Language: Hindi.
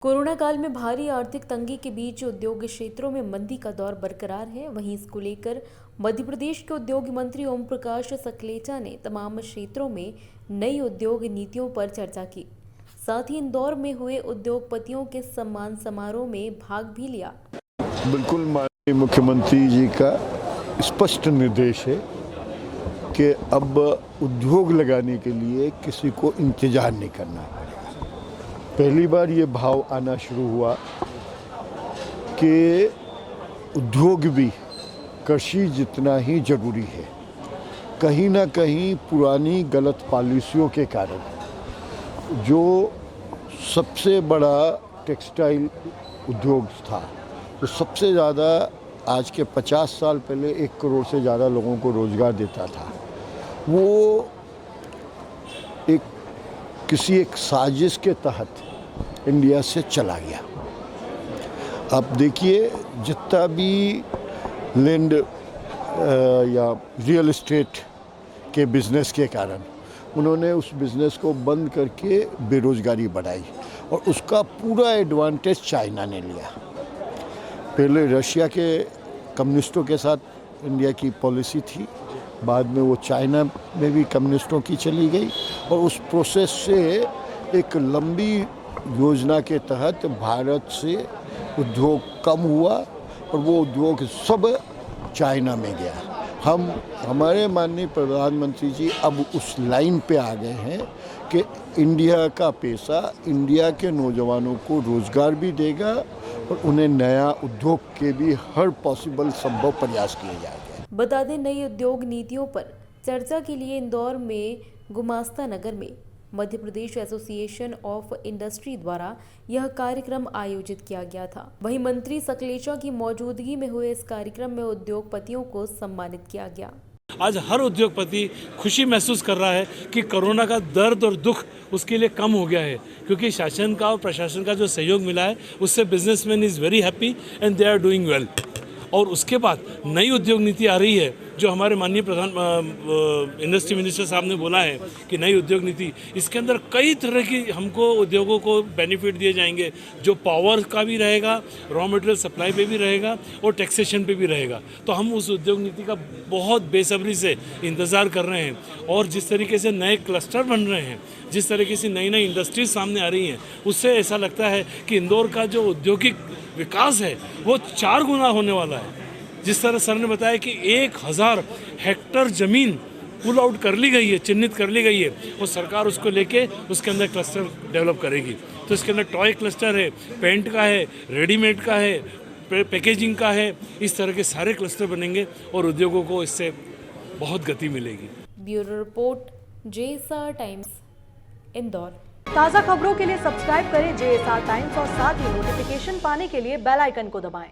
कोरोना काल में भारी आर्थिक तंगी के बीच उद्योग क्षेत्रों में मंदी का दौर बरकरार है। वहीं इसको लेकर मध्य प्रदेश के उद्योग मंत्री ओम प्रकाश सकलेचा ने तमाम क्षेत्रों में नई उद्योग नीतियों पर चर्चा की। साथ ही इंदौर में हुए उद्योगपतियों के सम्मान समारोह में भाग भी लिया। बिल्कुल माननीय मुख्यमंत्री जी का स्पष्ट निर्देश है कि अब उद्योग लगाने के लिए किसी को इंतजार नहीं करना पड़ेगा। पहली बार ये भाव आना शुरू हुआ कि उद्योग भी कृषि जितना ही जरूरी है। कहीं ना कहीं पुरानी गलत पॉलिसियों के कारण जो सबसे बड़ा टेक्सटाइल उद्योग था, तो सबसे ज़्यादा आज के 50 साल पहले 1 करोड़ से ज़्यादा लोगों को रोज़गार देता था, वो किसी एक साजिश के तहत इंडिया से चला गया। आप देखिए, जितना भी लैंड या रियल एस्टेट के बिज़नेस के कारण उन्होंने उस बिज़नेस को बंद करके बेरोज़गारी बढ़ाई और उसका पूरा एडवांटेज चाइना ने लिया। पहले रशिया के कम्युनिस्टों के साथ इंडिया की पॉलिसी थी, बाद में वो चाइना में भी कम्युनिस्टों की चली गई और उस प्रोसेस से एक लंबी योजना के तहत भारत से उद्योग कम हुआ और वो उद्योग सब चाइना में गया। हमारे माननीय प्रधानमंत्री जी अब उस लाइन पे आ गए हैं कि इंडिया का पैसा इंडिया के नौजवानों को रोज़गार भी देगा और उन्हें नया उद्योग के भी हर पॉसिबल संभव प्रयास किए जाएंगे। बता दें, नई उद्योग नीतियों पर चर्चा के लिए इंदौर में गुमास्ता नगर में Madhya Pradesh association of industry द्वारा यह कार्यक्रम आयोजित किया गया था। वहीं मंत्री सकलेचा की मौजूदगी में हुए इस कार्यक्रम में उद्योगपतियों को सम्मानित किया गया। आज हर उद्योगपति खुशी महसूस कर रहा है कि कोरोना का दर्द और दुख उसके लिए कम हो गया है, क्योंकि शासन का और प्रशासन का जो सहयोग मिला है उससे businessman is very happy and they are doing well. और उसके बाद नई उद्योग नीति आ रही है, जो हमारे माननीय इंडस्ट्री मिनिस्टर साहब ने बोला है कि नई उद्योग नीति, इसके अंदर कई तरह की हमको उद्योगों को बेनिफिट दिए जाएंगे, जो पावर का भी रहेगा, रॉ मटेरियल सप्लाई पे भी रहेगा और टैक्सेशन पे भी रहेगा। तो हम उस उद्योग नीति का बहुत बेसब्री से इंतज़ार कर रहे हैं और जिस तरीके से नए क्लस्टर बन रहे हैं, जिस तरीके से नई नई इंडस्ट्रीज सामने आ रही हैं, उससे ऐसा लगता है कि इंदौर का जो औद्योगिक विकास है वो 4 गुना होने वाला है। जिस तरह सर ने बताया कि 1000 हेक्टर ज़मीन पुल आउट कर ली गई है, चिन्हित कर ली गई है और सरकार उसको लेके उसके अंदर क्लस्टर डेवलप करेगी। तो इसके अंदर टॉय क्लस्टर है, पेंट का है, रेडीमेड का है, पैकेजिंग का है, इस तरह के सारे क्लस्टर बनेंगे और उद्योगों को इससे बहुत गति मिलेगी। Bureau report, JSR times, Indore. ताज़ा खबरों के लिए सब्सक्राइब करें JSR टाइम्स और साथ ही नोटिफिकेशन पाने के लिए बेल आइकन को दबाएं।